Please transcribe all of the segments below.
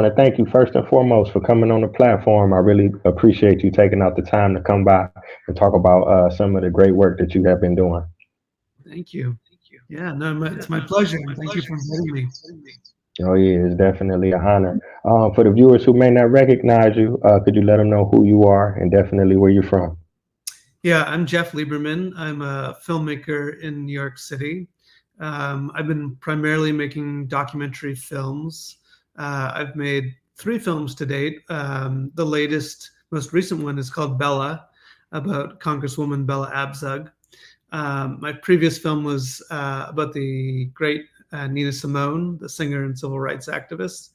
want to thank you first and foremost for coming on the platform. I really appreciate you taking out the time to come by and talk about some of the great work that you have been doing. Thank you. Yeah, no, it's my pleasure. And thank you for inviting me. Oh yeah, it's definitely an honor. For the viewers who may not recognize you, could you let them know who you are and definitely where you're from? Yeah, I'm Jeff Lieberman. I'm a filmmaker in New York City. I've been primarily making documentary films. I've made three films to date. The latest, most recent one is called Bella, about Congresswoman Bella Abzug. My previous film was about the great Nina Simone, the singer and civil rights activist.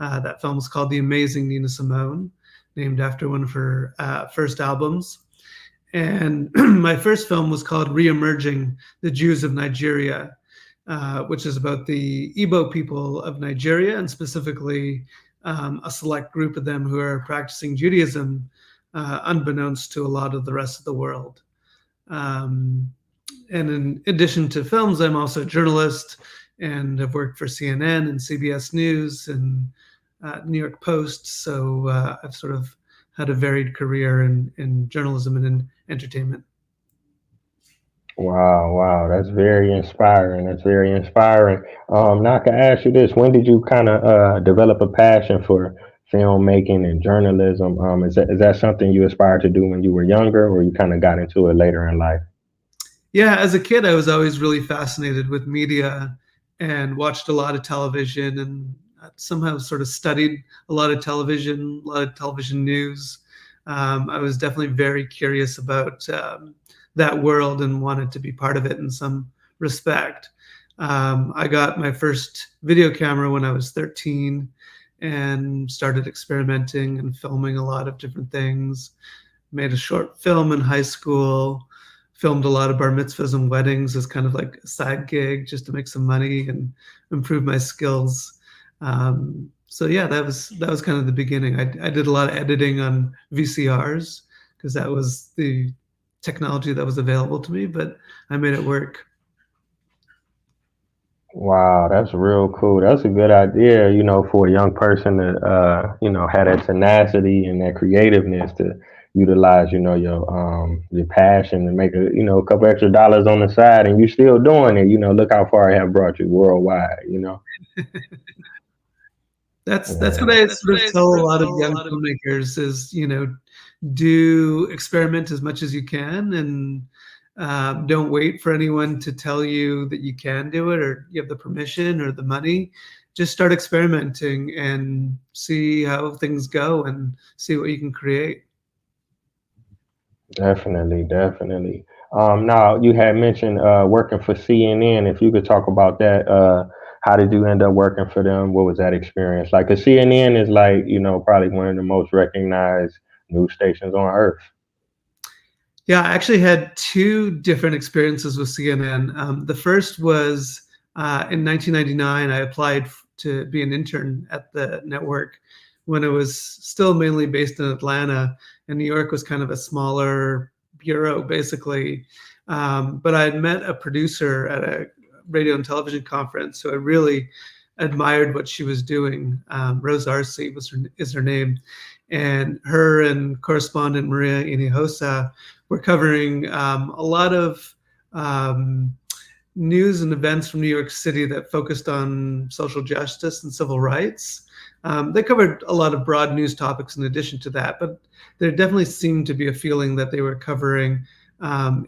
That film is called The Amazing Nina Simone, named after one of her first albums. And my first film was called Reemerging the Jews of Nigeria, which is about the Igbo people of Nigeria, and specifically a select group of them who are practicing Judaism unbeknownst to a lot of the rest of the world. And in addition to films, I'm also a journalist and have worked for CNN and CBS News and New York Post. So I've sort of had a varied career in journalism and in entertainment. Wow, wow, that's very inspiring. That's very inspiring. Now I can ask you this: when did you kind of develop a passion for filmmaking and journalism? Is that something you aspired to do when you were younger, or you kind of got into it later in life? Yeah, as a kid, I was always really fascinated with media and watched a lot of television and somehow sort of studied a lot of television news. I was definitely very curious about that world and wanted to be part of it in some respect. I got my first video camera when I was 13 and started experimenting and filming a lot of different things. Made a short film in high school, filmed a lot of bar mitzvahs and weddings as kind of like a side gig just to make some money and improve my skills. So yeah, that was kind of the beginning. I did a lot of editing on VCRs because that was the technology that was available to me, but I made it work. Wow, that's real cool. That's a good idea, for a young person to, have that tenacity and that creativeness to utilize, your passion and make a couple extra dollars on the side, and you still doing it. Look how far it have brought you worldwide. That's what Yeah. I sort of tell a lot of young filmmakers is, do experiment as much as you can and don't wait for anyone to tell you that you can do it or you have the permission or the money. Just start experimenting and see how things go and see what you can create. Definitely, definitely. Now you had mentioned working for CNN. If you could talk about that, how did you end up working for them? What was that experience like? Because CNN is like, probably one of the most recognized news stations on earth. Yeah, I actually had two different experiences with CNN. The first was in 1999. I applied to be an intern at the network when it was still mainly based in Atlanta, and New York was kind of a smaller bureau, basically. But I had met a producer at a radio and television conference, so I really admired what she was doing. Rose Arce is her name, and her and correspondent Maria Inihosa were covering a lot of news and events from New York City that focused on social justice and civil rights. They covered a lot of broad news topics in addition to that, but there definitely seemed to be a feeling that they were covering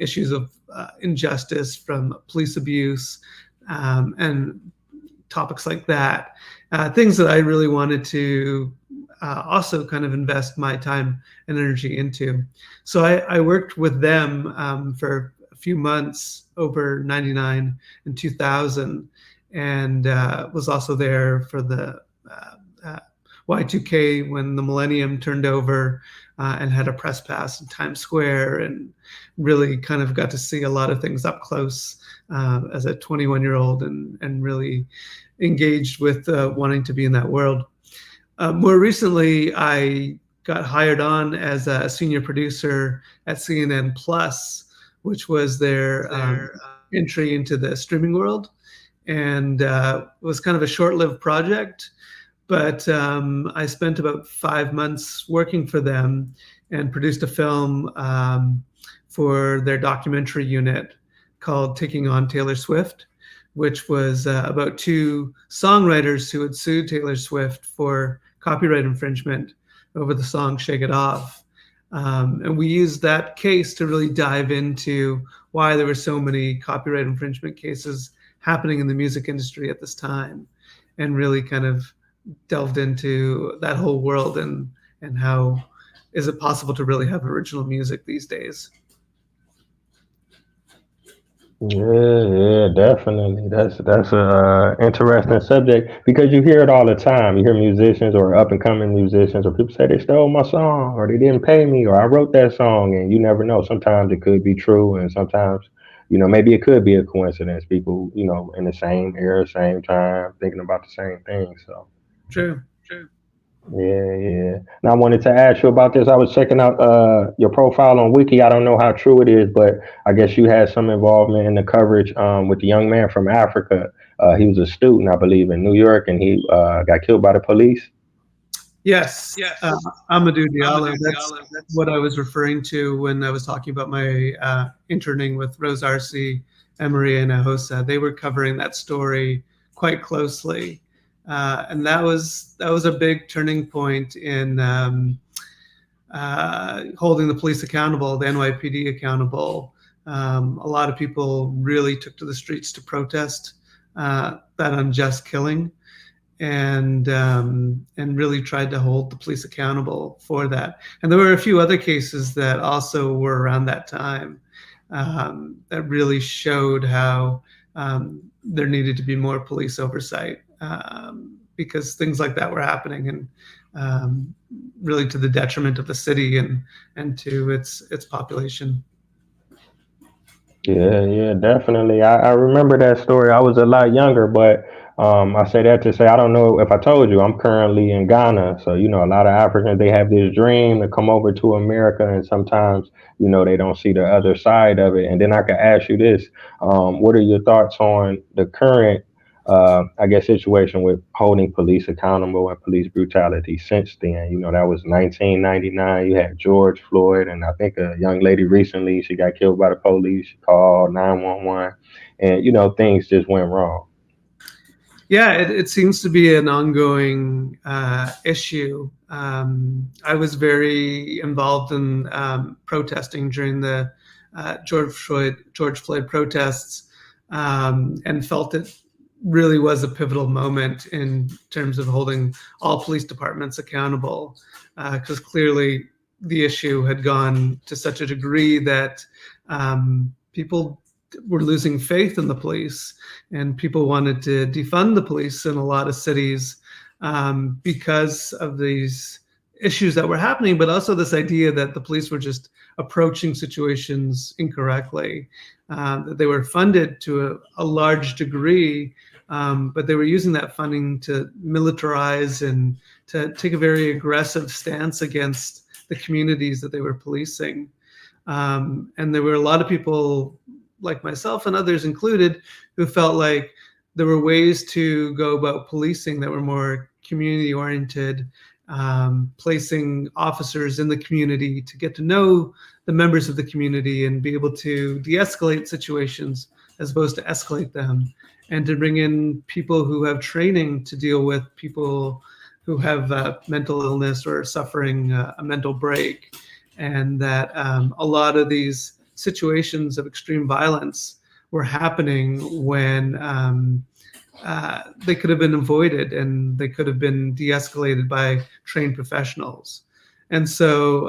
issues of injustice from police abuse and topics like that. Things that I really wanted to also kind of invest my time and energy into. So I worked with them for a few months over 99 and 2000 and was also there for the Y2K when the millennium turned over and had a press pass in Times Square and really kind of got to see a lot of things up close as a 21-year-old and really engaged with wanting to be in that world. More recently, I got hired on as a senior producer at CNN Plus, which was their entry into the streaming world, and was kind of a short-lived project. but I spent about 5 months working for them and produced a film for their documentary unit called Taking on Taylor Swift, which was about two songwriters who had sued Taylor Swift for copyright infringement over the song Shake It Off. And we used that case to really dive into why there were so many copyright infringement cases happening in the music industry at this time, and really kind of delved into that whole world and how is it possible to really have original music these days. Yeah, yeah, definitely. That's a interesting subject because you hear it all the time. You hear musicians or up and coming musicians or people say they stole my song or they didn't pay me or I wrote that song, and you never know. Sometimes it could be true, and sometimes maybe it could be a coincidence. People in the same era, same time, thinking about the same thing. So. True. Yeah, yeah. And I wanted to ask you about this. I was checking out your profile on Wiki. I don't know how true it is, but I guess you had some involvement in the coverage with the young man from Africa. He was a student, I believe, in New York, and he got killed by the police. Yes, Amadou Diallo. That's what I was referring to when I was talking about my interning with Rose Arce and Maria Nahosa. They were covering that story quite closely, and that was a big turning point in holding the police accountable, the NYPD accountable. A lot of people really took to the streets to protest that unjust killing, and really tried to hold the police accountable for that. And there were a few other cases that also were around that time that really showed how there needed to be more police oversight, because things like that were happening, and really to the detriment of the city and to its population. Yeah, yeah, definitely. I remember that story. I was a lot younger, but I say that to say I don't know if I told you I'm currently in Ghana. So a lot of Africans they have this dream to come over to America, and sometimes they don't see the other side of it. And then I could ask you this: what are your thoughts on the current, I guess, situation with holding police accountable and police brutality since then? That was 1999. You had George Floyd, and I think a young lady recently, she got killed by the police. She called 911, and things just went wrong. Yeah, it seems to be an ongoing issue. I was very involved in protesting during the George Floyd protests, and felt it really was a pivotal moment in terms of holding all police departments accountable, because clearly the issue had gone to such a degree that people were losing faith in the police, and people wanted to defund the police in a lot of cities, because of these issues that were happening, but also this idea that the police were just approaching situations incorrectly, that they were funded to a large degree, but they were using that funding to militarize and to take a very aggressive stance against the communities that they were policing. And there were a lot of people like myself and others included who felt like there were ways to go about policing that were more community oriented, placing officers in the community to get to know the members of the community and be able to de-escalate situations as opposed to escalate them, and to bring in people who have training to deal with people who have mental illness or suffering a mental break, and that a lot of these situations of extreme violence were happening when they could have been avoided and they could have been de-escalated by trained professionals. And so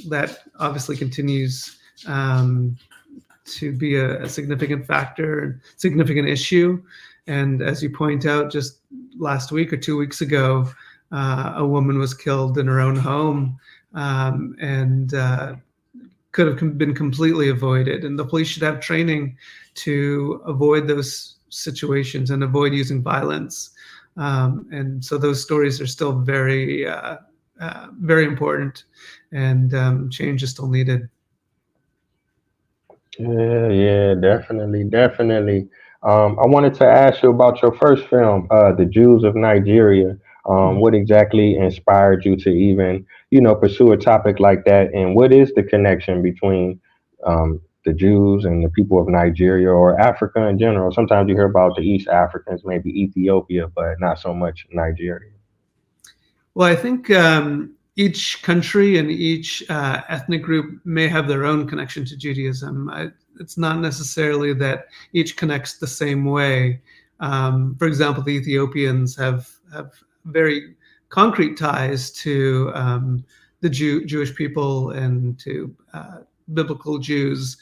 that obviously continues to be a significant factor and significant issue. And as you point out, just last week or 2 weeks ago, a woman was killed in her own home, and could have been completely avoided. And the police should have training to avoid those situations and avoid using violence. And so those stories are still very important, and change is still needed. Yeah, yeah, definitely, definitely. I wanted to ask you about your first film, The Jews of Nigeria. What exactly inspired you to even, pursue a topic like that? And what is the connection between the Jews and the people of Nigeria or Africa in general? Sometimes you hear about the East Africans, maybe Ethiopia, but not so much Nigeria. Well, I think each country and each ethnic group may have their own connection to Judaism. It's not necessarily that each connects the same way. For example, the Ethiopians have very concrete ties to the Jewish people and to biblical Jews,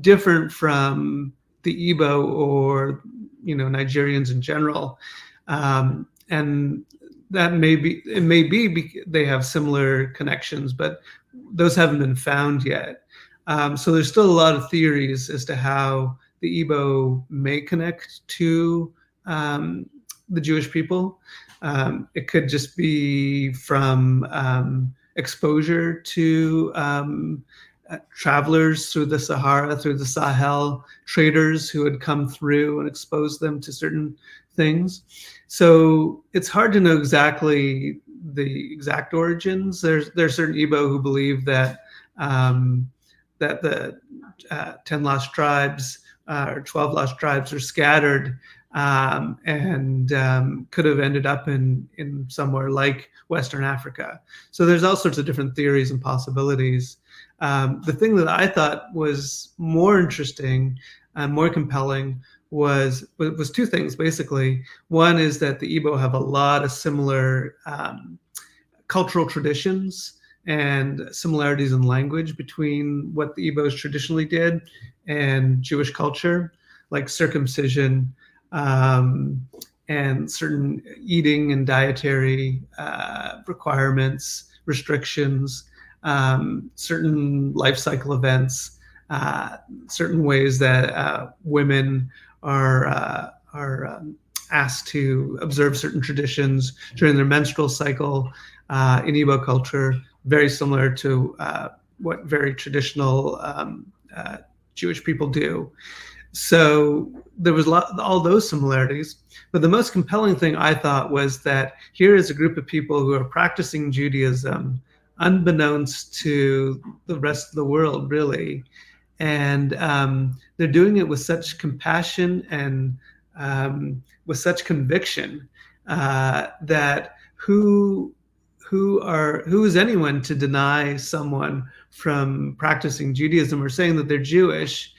different from the Igbo or Nigerians in general. And that may be they have similar connections, but those haven't been found yet. So there's still a lot of theories as to how the Igbo may connect to the Jewish people. It could just be from exposure to travelers through the Sahara, through the Sahel, traders who had come through and exposed them to certain things. So it's hard to know exactly the exact origins. There's certain Igbo who believe that that the 10 lost tribes or 12 lost tribes are scattered and could have ended up in somewhere like Western Africa. So there's all sorts of different theories and possibilities. The thing that I thought was more interesting and more compelling was two things, basically. One is that the Igbo have a lot of similar cultural traditions and similarities in language between what the Igbos traditionally did and Jewish culture, like circumcision and certain eating and dietary requirements, restrictions, certain life cycle events, certain ways that women are asked to observe certain traditions during their menstrual cycle in Igbo culture, very similar to what very traditional Jewish people do. So there was all those similarities. But the most compelling thing I thought was that here is a group of people who are practicing Judaism unbeknownst to the rest of the world, really. And they're doing it with such compassion and with such conviction that who is anyone to deny someone from practicing Judaism or saying that they're Jewish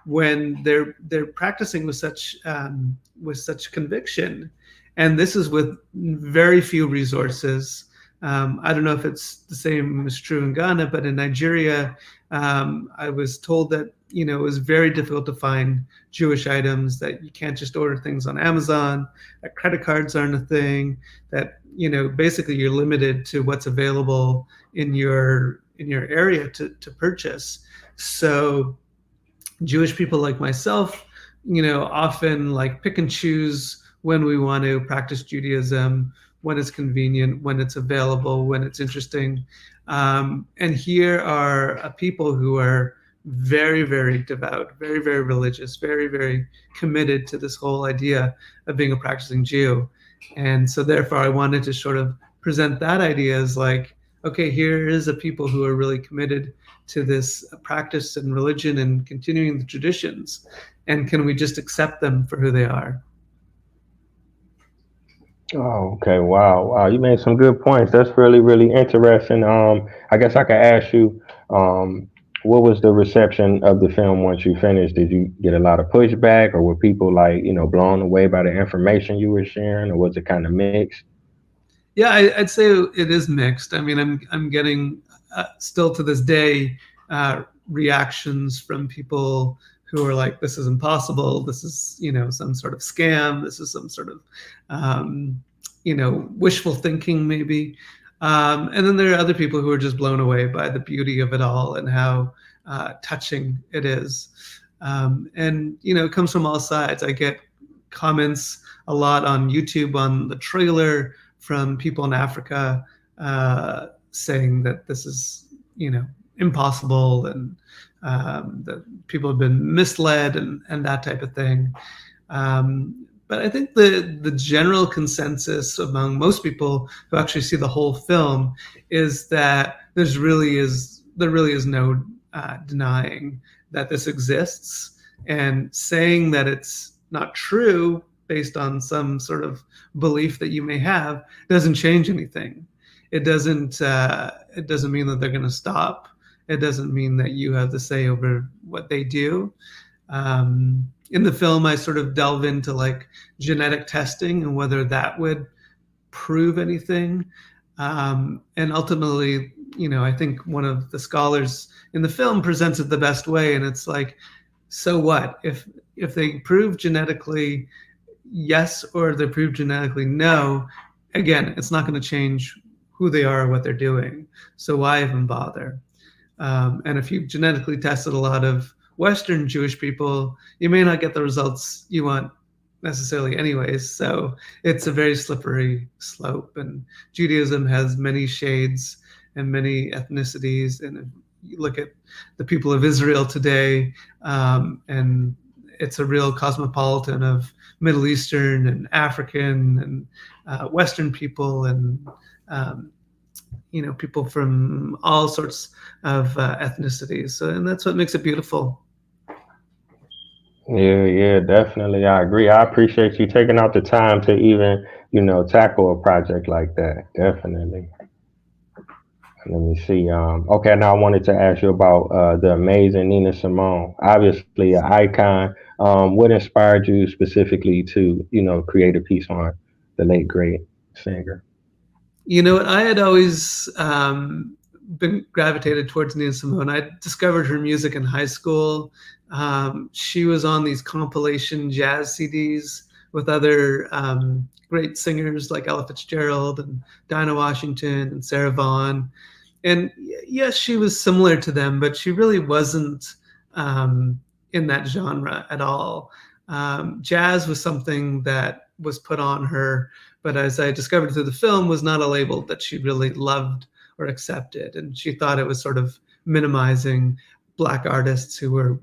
when they're practicing with such conviction? And this is with very few resources. I don't know if it's the same is true in Ghana, but in Nigeria, I was told that it was very difficult to find Jewish items, that you can't just order things on Amazon, that credit cards aren't a thing, that basically you're limited to what's available in your area to purchase. So Jewish people like myself, often like pick and choose when we want to practice Judaism, when it's convenient, when it's available, when it's interesting. And here are people who are very, very devout, very, very religious, very, very committed to this whole idea of being a practicing Jew. And so therefore I wanted to sort of present that idea as like, okay, here is a people who are really committed to this practice and religion and continuing the traditions. And can we just accept them for who they are? Oh, okay. Wow. Wow. You made some good points. That's really, really interesting. I guess I could ask you, what was the reception of the film once you finished? Did you get a lot of pushback, or were people like, blown away by the information you were sharing, or was it kind of mixed? Yeah, I'd say it is mixed. I mean, I'm getting still to this day reactions from people who are like, "This is impossible. This is some sort of scam. This is some sort of wishful thinking, maybe." And then there are other people who are just blown away by the beauty of it all and how touching it is. And it comes from all sides. I get comments a lot on YouTube on the trailer from people in Africa saying that this is, impossible, and that people have been misled and that type of thing. But I think the general consensus among most people who actually see the whole film is that there really is no denying that this exists, and saying that it's not true based on some sort of belief that you may have doesn't change anything. It doesn't mean that they're going to stop. It doesn't mean that you have the say over what they do. In the film, I sort of delve into like genetic testing and whether that would prove anything. And ultimately, I think one of the scholars in the film presents it the best way, and it's like, so what if they prove genetically yes or they prove genetically no? Again, it's not going to change who they are or what they're doing. So why even bother? And if you've genetically tested a lot of Western Jewish people, you may not get the results you want necessarily anyways. So it's a very slippery slope. And Judaism has many shades and many ethnicities. And if you look at the people of Israel today, and it's a real cosmopolitan of Middle Eastern and African and Western people, and people from all sorts of ethnicities. So, and that's what makes it beautiful. Yeah, definitely. I agree. I appreciate you taking out the time to even, tackle a project like that. Definitely. Let me see. Okay, now I wanted to ask you about the amazing Nina Simone. Obviously, an icon. What inspired you specifically to, create a piece on the late great singer? I had always been gravitated towards Nina Simone. I discovered her music in high school. She was on these compilation jazz CDs with other great singers like Ella Fitzgerald and Dinah Washington and Sarah Vaughan. And yes, she was similar to them, but she really wasn't in that genre at all. Jazz was something that was put on her, but as I discovered through the film, was not a label that she really loved or accepted, and she thought it was sort of minimizing Black artists who were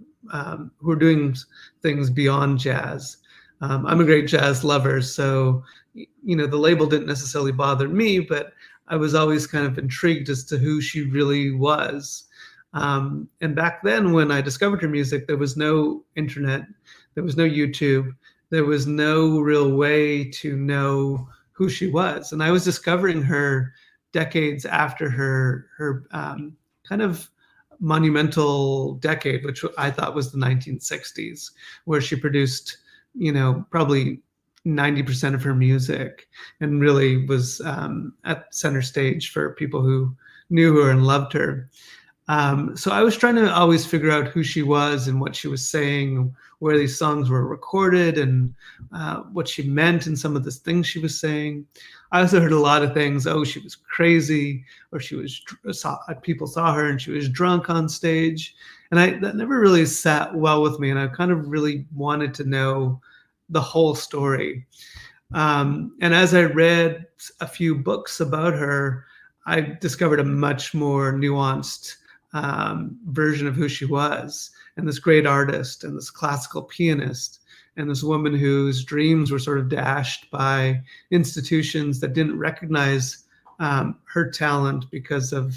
doing things beyond jazz. I'm a great jazz lover, so the label didn't necessarily bother me, but I was always kind of intrigued as to who she really was. And back then, when I discovered her music, there was no internet, there was no YouTube, there was no real way to know who she was. And I was discovering her decades after her kind of monumental decade, which I thought was the 1960s, where she produced, probably 90% of her music, and really was at center stage for people who knew her and loved her. So I was trying to always figure out who she was and what she was saying, where these songs were recorded, and what she meant in some of the things she was saying. I also heard a lot of things. Oh, she was crazy, or people saw her and she was drunk on stage, and that never really sat well with me. And I kind of really wanted to know the whole story. And as I read a few books about her, I discovered a much more nuanced version of who she was, and this great artist and this classical pianist and this woman whose dreams were sort of dashed by institutions that didn't recognize her talent because of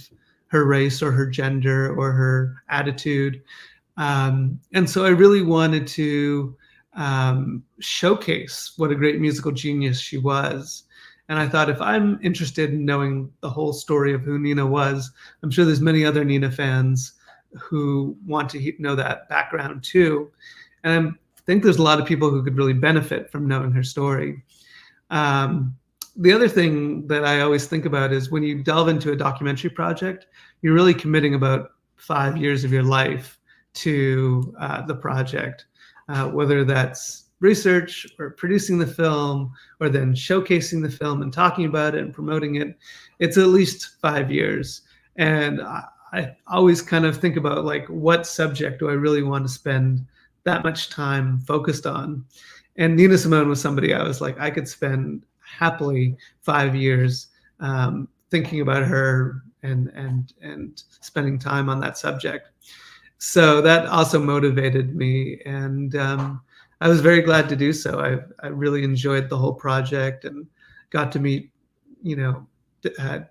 her race or her gender or her attitude. And so I really wanted to showcase what a great musical genius she was. And I thought, if I'm interested in knowing the whole story of who Nina was, I'm sure there's many other Nina fans who want to know that background too. And I think there's a lot of people who could really benefit from knowing her story. The other thing that I always think about is when you delve into a documentary project, you're really committing about 5 years of your life to the project, whether that's research or producing the film or then showcasing the film and talking about it and promoting it. It's at least 5 years. And I always kind of think about, like, what subject do I really want to spend that much time focused on? And Nina Simone was somebody I was like, I could spend happily 5 years thinking about her and spending time on that subject. So that also motivated me. And I was very glad to do so. I really enjoyed the whole project and got to meet, you know,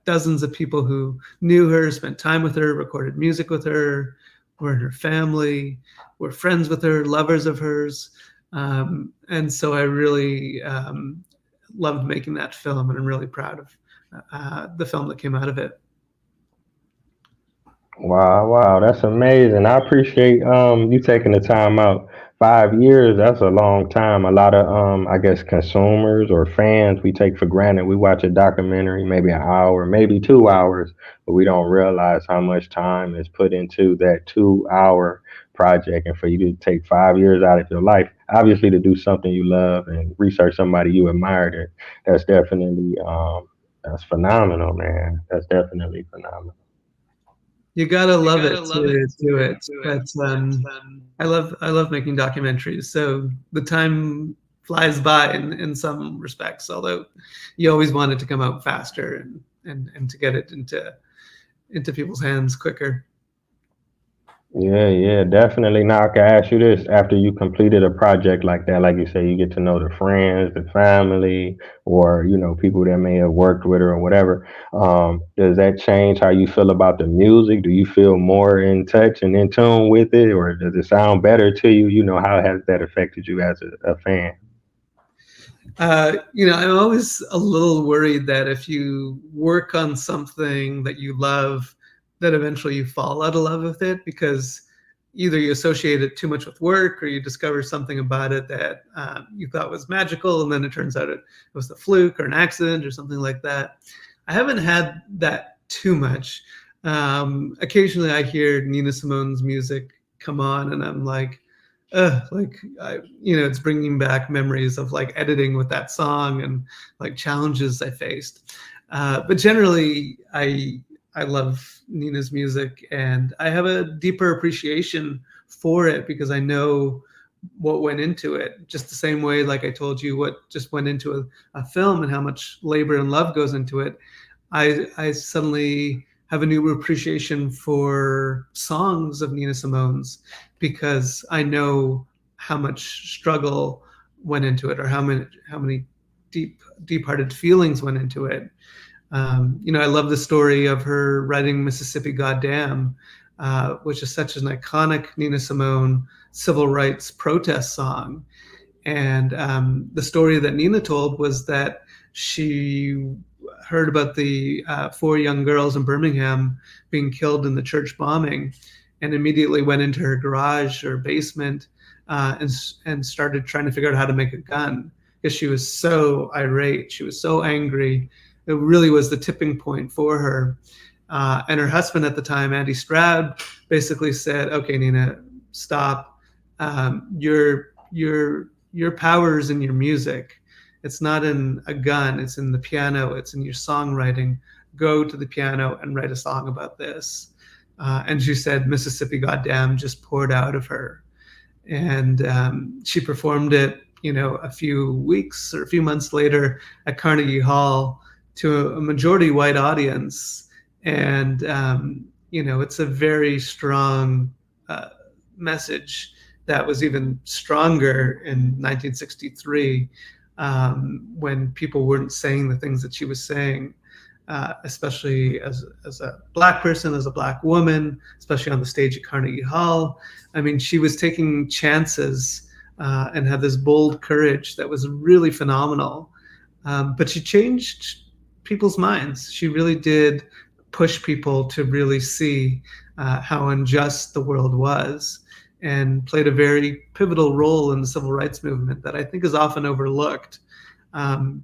dozens of people who knew her, spent time with her, recorded music with her, were in her family, were friends with her, lovers of hers. And so I really loved making that film, and I'm really proud of the film that came out of it. Wow, wow, that's amazing. I appreciate you taking the time out. 5 years, that's a long time. A lot of I guess consumers or fans we take for granted. We watch a documentary, maybe an hour, maybe 2 hours, but we don't realize how much time is put into that 2 hour project. And for you to take 5 years out of your life, obviously to do something you love and research somebody you admire, that's definitely that's phenomenal, man. That's definitely phenomenal. You gotta love it to do it, but I love making documentaries. So the time flies by in some respects, although you always want it to come out faster and to get it into people's hands quicker. Yeah, yeah, definitely. Now I can ask you this: after you completed a project like that, like you say, you get to know the friends, the family, or people that may have worked with her or whatever. Does that change how you feel about the music? Do you feel more in touch and in tune with it, or does it sound better to you? How has that affected you as a fan? I'm always a little worried that if you work on something that you love, that eventually you fall out of love with it because either you associate it too much with work or you discover something about it that you thought was magical and then it turns out it was a fluke or an accident or something like that. I haven't had that too much. Occasionally I hear Nina Simone's music come on and I'm like it's bringing back memories of like editing with that song and like challenges I faced. But generally, I love Nina's music, and I have a deeper appreciation for it because I know what went into it. Just the same way, like I told you, what just went into a film and how much labor and love goes into it. I suddenly have a new appreciation for songs of Nina Simone's because I know how much struggle went into it or how many deep-hearted feelings went into it. I love the story of her writing Mississippi Goddam, which is such an iconic Nina Simone civil rights protest song. And the story that Nina told was that she heard about the four young girls in Birmingham being killed in the church bombing and immediately went into her garage or basement and started trying to figure out how to make a gun because she was so irate. She was so angry. It really was the tipping point for her. And her husband at the time, Andy Stroud, basically said, "Okay, Nina, stop. Your power is in your music. It's not in a gun. It's in the piano. It's in your songwriting. Go to the piano and write a song about this." And she said, "Mississippi Goddam" just poured out of her, and she performed it, a few weeks or a few months later at Carnegie Hall to a majority white audience, and it's a very strong message that was even stronger in 1963 when people weren't saying the things that she was saying, especially as a black person, as a black woman, especially on the stage at Carnegie Hall. I mean, she was taking chances and had this bold courage that was really phenomenal. But she changed people's minds. She really did push people to really see how unjust the world was and played a very pivotal role in the civil rights movement that I think is often overlooked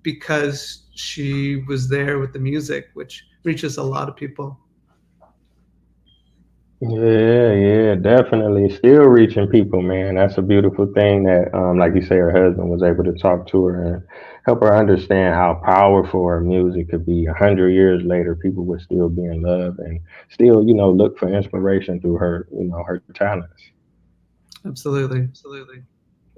because she was there with the music, which reaches a lot of people. Yeah, yeah, definitely. Still reaching people, man. That's a beautiful thing that, like you say, her husband was able to talk to her and help her understand how powerful her music could be. 100 years later, people would still be in love and still, look for inspiration through her talents. Absolutely.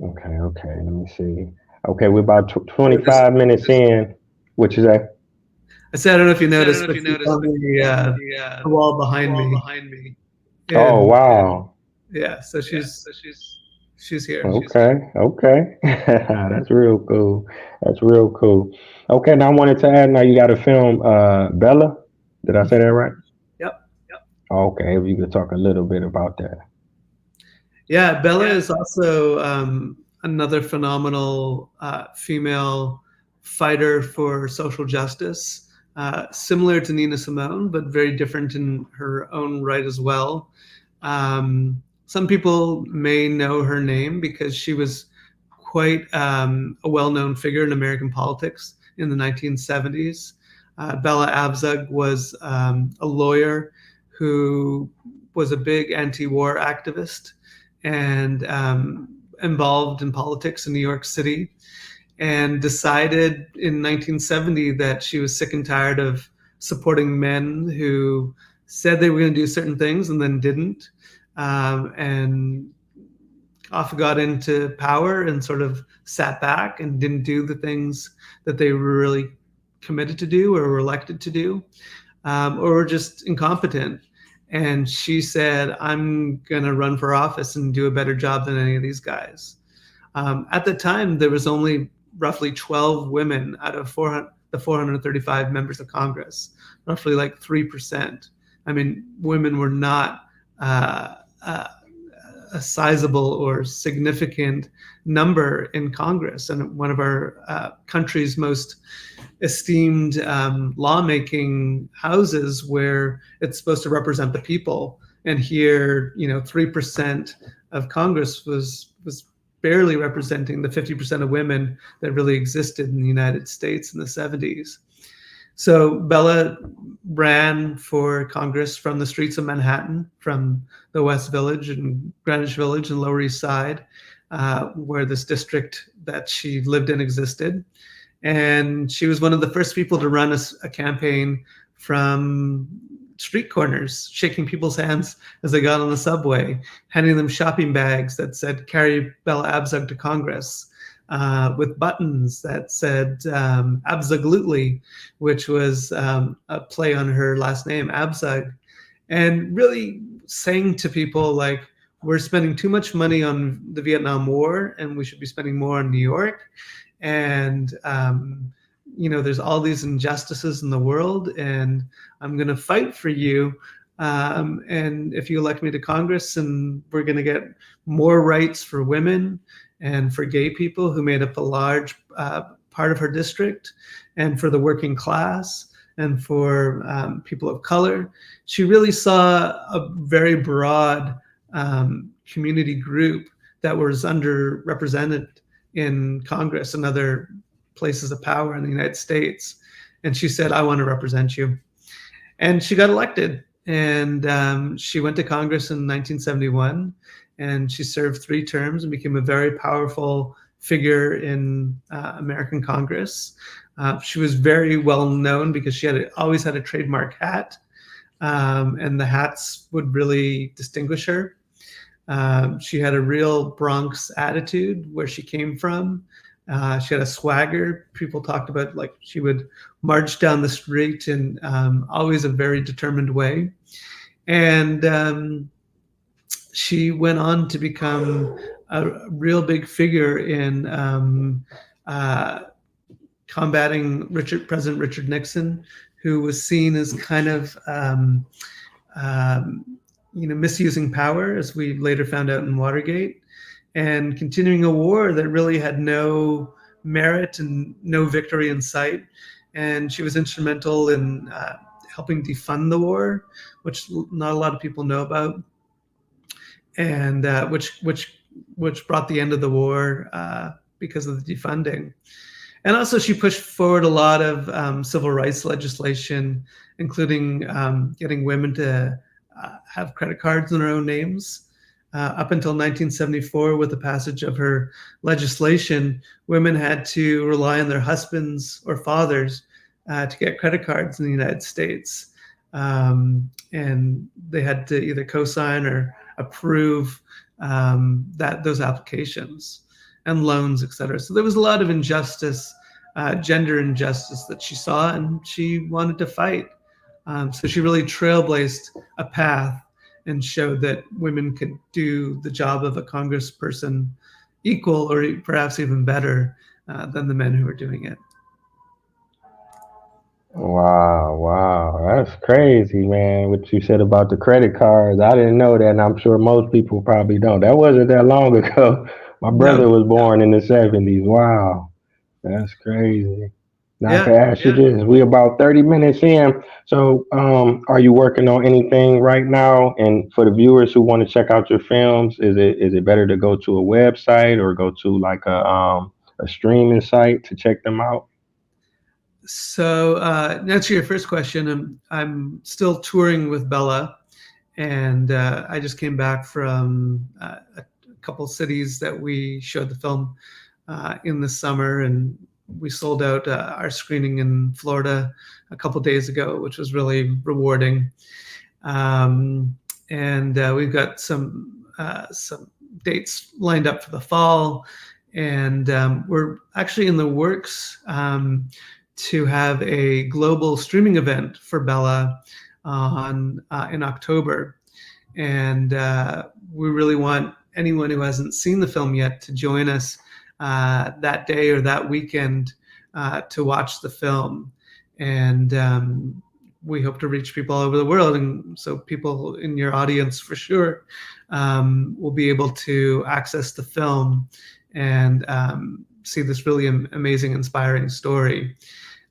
Okay, okay. Let me see. Okay, we're about So this, 25 minutes in. What you say? I said, I don't know if you noticed, but she's on the wall behind me. Oh, And wow. yeah, so She's here. Okay, okay. That's real cool. That's real cool. Okay, now I wanted to add, now you got a film, Bella. Did I say that right? Yep. Okay, if you could talk a little bit about that. Yeah, Bella is also another phenomenal female fighter for social justice, similar to Nina Simone, but very different in her own right as well. Some people may know her name because she was quite a well known figure in American politics in the 1970s. Bella Abzug was a lawyer who was a big anti war activist and involved in politics in New York City, and decided in 1970 that she was sick and tired of supporting men who said they were going to do certain things and then didn't. And often got into power and sort of sat back and didn't do the things that they were really committed to do or were elected to do, or were just incompetent. And she said, I'm going to run for office and do a better job than any of these guys. At the time, there was only roughly 12 women out of the 435 members of Congress, roughly like 3%. I mean, women were not a sizable or significant number in Congress, and one of our country's most esteemed lawmaking houses, where it's supposed to represent the people. And here, 3% of Congress was barely representing the 50% of women that really existed in the United States in the 70s. So Bella ran for Congress from the streets of Manhattan, from the West Village and Greenwich Village and Lower East Side, where this district that she lived in existed. And she was one of the first people to run a campaign from street corners, shaking people's hands as they got on the subway, handing them shopping bags that said, "Carry Bella Abzug to Congress," with buttons that said Abzuglutley, which was a play on her last name, Abzug, and really saying to people, like, we're spending too much money on the Vietnam War and we should be spending more on New York. And there's all these injustices in the world, and I'm going to fight for you. And if you elect me to Congress, and we're going to get more rights for women and for gay people who made up a large part of her district, and for the working class, and for people of color. She really saw a very broad community group that was underrepresented in Congress and other places of power in the United States. And she said, I want to represent you. And she got elected. And she went to Congress in 1971, and she served 3 terms and became a very powerful figure in American Congress. She was very well known because she always had a trademark hat, and the hats would really distinguish her. She had a real Bronx attitude where she came from. She had a swagger. People talked about, like, she would march down the street in always a very determined way. And she went on to become a real big figure in combating President Richard Nixon, who was seen as kind of misusing power, as we later found out in Watergate, and continuing a war that really had no merit and no victory in sight. And she was instrumental in helping defund the war, which not a lot of people know about, and which brought the end of the war because of the defunding. And also, she pushed forward a lot of civil rights legislation, including getting women to have credit cards in their own names. Up until 1974, with the passage of her legislation, women had to rely on their husbands or fathers to get credit cards in the United States. And they had to either co-sign or approve those applications and loans, et cetera. So there was a lot of injustice, gender injustice that she saw, and she wanted to fight. So she really trailblazed a path. and showed that women could do the job of a congressperson equal or perhaps even better than the men who were doing it. Wow, wow, that's crazy, man. What you said about the credit cards, I didn't know that, and I'm sure most people probably don't. That wasn't that long ago. My No, brother was born in the '70s. Wow, that's crazy. Now I yeah. can ask you this: we about 30 minutes in. So, are you working on anything right now? And for the viewers who want to check out your films, is it better to go to a website or go to like a streaming site to check them out? So, to answer your first question, I'm still touring with Bella, and I just came back from a couple cities that we showed the film in the summer, and we sold out our screening in Florida a couple days ago, which was really rewarding. Um, and we've got some dates lined up for the fall, and we're actually in the works to have a global streaming event for Bella on in October, and we really want anyone who hasn't seen the film yet to join us that day or that weekend to watch the film. And we hope to reach people all over the world. And so people in your audience for sure will be able to access the film and see this really amazing, inspiring story.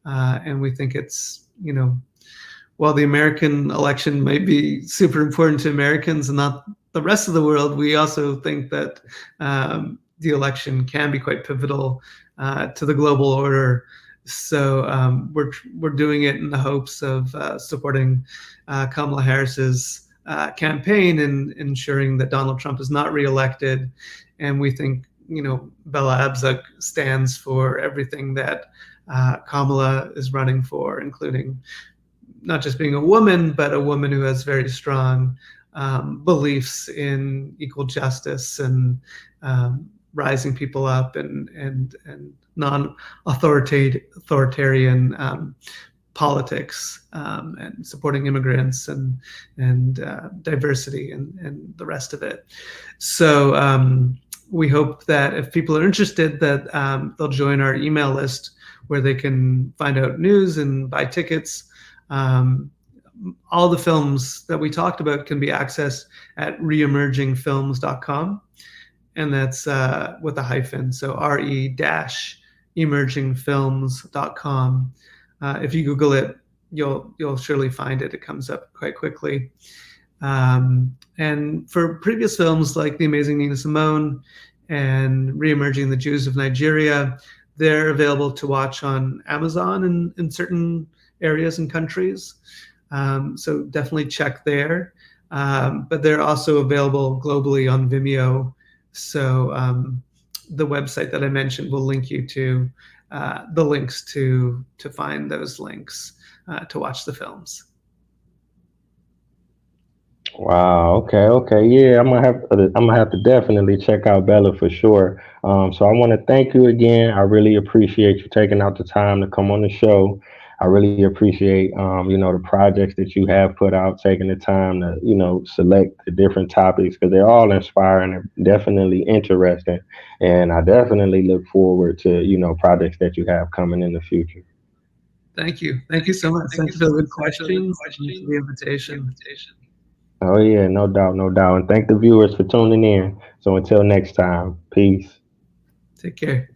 And we think it's, while the American election might be super important to Americans and not the rest of the world, we also think that the election can be quite pivotal to the global order. So we're doing it in the hopes of supporting Kamala Harris's campaign and ensuring that Donald Trump is not reelected. And we think, Bella Abzug stands for everything that Kamala is running for, including not just being a woman, but a woman who has very strong beliefs in equal justice and rising people up and non-authoritarian politics and supporting immigrants and diversity and the rest of it. So we hope that if people are interested, that they'll join our email list where they can find out news and buy tickets. All the films that we talked about can be accessed at reemergingfilms.com, and that's with a hyphen, so re-emergingfilms.com. If you Google it, you'll surely find it. It comes up quite quickly. And for previous films like The Amazing Nina Simone and Re-emerging the Jews of Nigeria, they're available to watch on Amazon in certain areas and countries. So definitely check there. But they're also available globally on Vimeo. So the website that I mentioned will link you to the links to find those links to watch the films. Wow. Okay. Okay. Yeah, I'm gonna have to definitely check out Bella for sure. So I want to thank you again. I really appreciate you taking out the time to come on the show. I really appreciate the projects that you have put out, taking the time to select the different topics because they're all inspiring and definitely interesting. And I definitely look forward to projects that you have coming in the future. Thank you. Thank you so much. Thank you for the good questions and for the invitation. Oh yeah, no doubt, no doubt. And thank the viewers for tuning in. So until next time, peace. Take care.